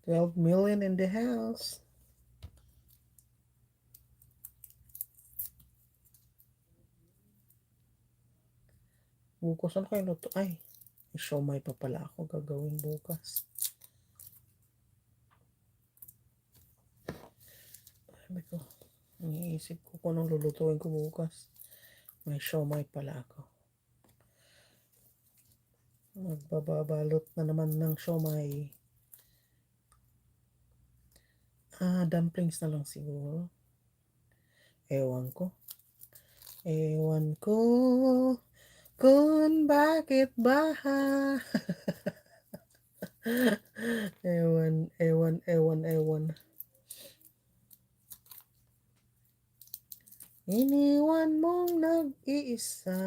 12 million in the house. Bukas ano kayo luto? Ay, siomai pa pala ako gagawin bukas. Sabi ko, iniisip ko kung anong lulutuin ko bukas. May siomai pala ako. Magbabalot na naman ng siomai. Dumplings na lang siguro. Ewan ko. Ewan ko kung bakit ba. Ewan. Iniwan mong nag-iisa.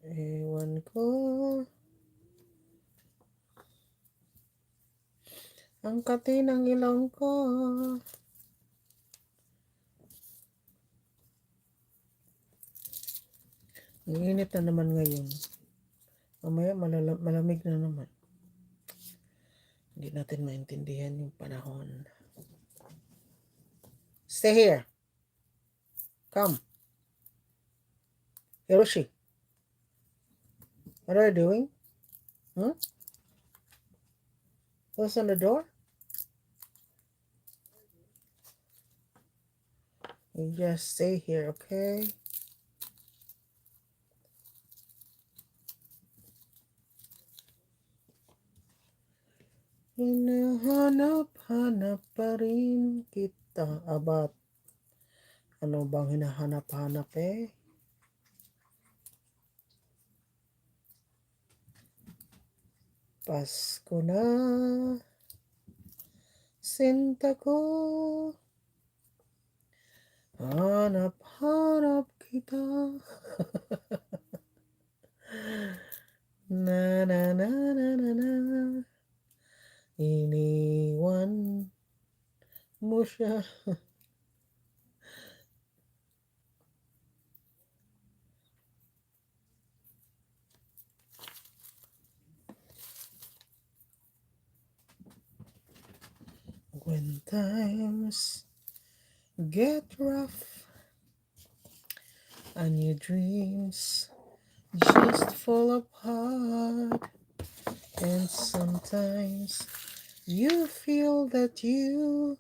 Ewan ko. Ang kati ng ilong ko. Ang init na naman ngayon. Mamaya malamig na naman. Hindi natin maintindihan yung panahon. Stay here. Come. Hiroshi. What are you doing? Who's on the door? You just stay here, okay? Hinahanap-hanap pa rin kita. Abat, ano bang hinahanap-hanap eh? Pasko na, sinta ko. Hanap-hanap kita. Na na na na na na. Iniwan mo siya. When times get rough and your dreams just fall apart, and sometimes you feel that you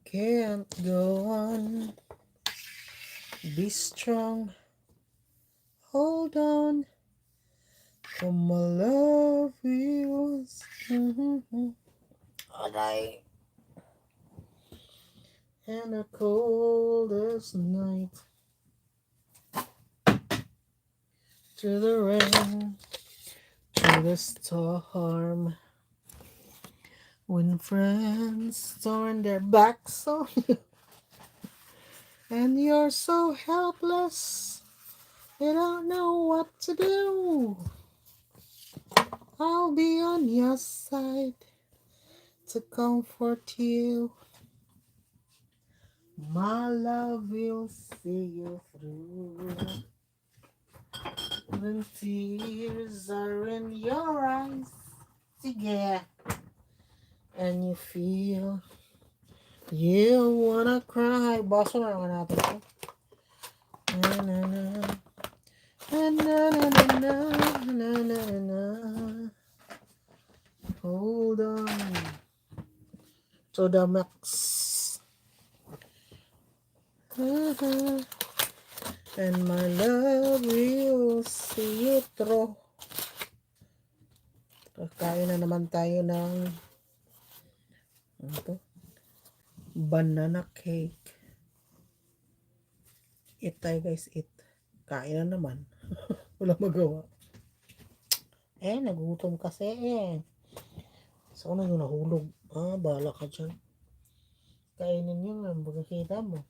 can't go on. Be strong, hold on, for my love is alright. And the coldest night, to the rain, to the storm, when friends turn their backs on you, and you're so helpless, you don't know what to do. I'll be on your side to comfort you. My love will see you through. When tears are in your eyes, yeah, and you feel you wanna cry. Baso na naman natin ito. Na na na. Na na na na na na na. Hold on to the max. And my love will see you through. Kakain na naman tayo ng ito, banana cake. Eat tayo guys, eat. Kain na naman. Wala magawa. Nagutom kasi eh. So, ano yung nahulog? Bahala ka dyan. Kainin yun lang, magkakita mo.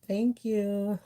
Thank you.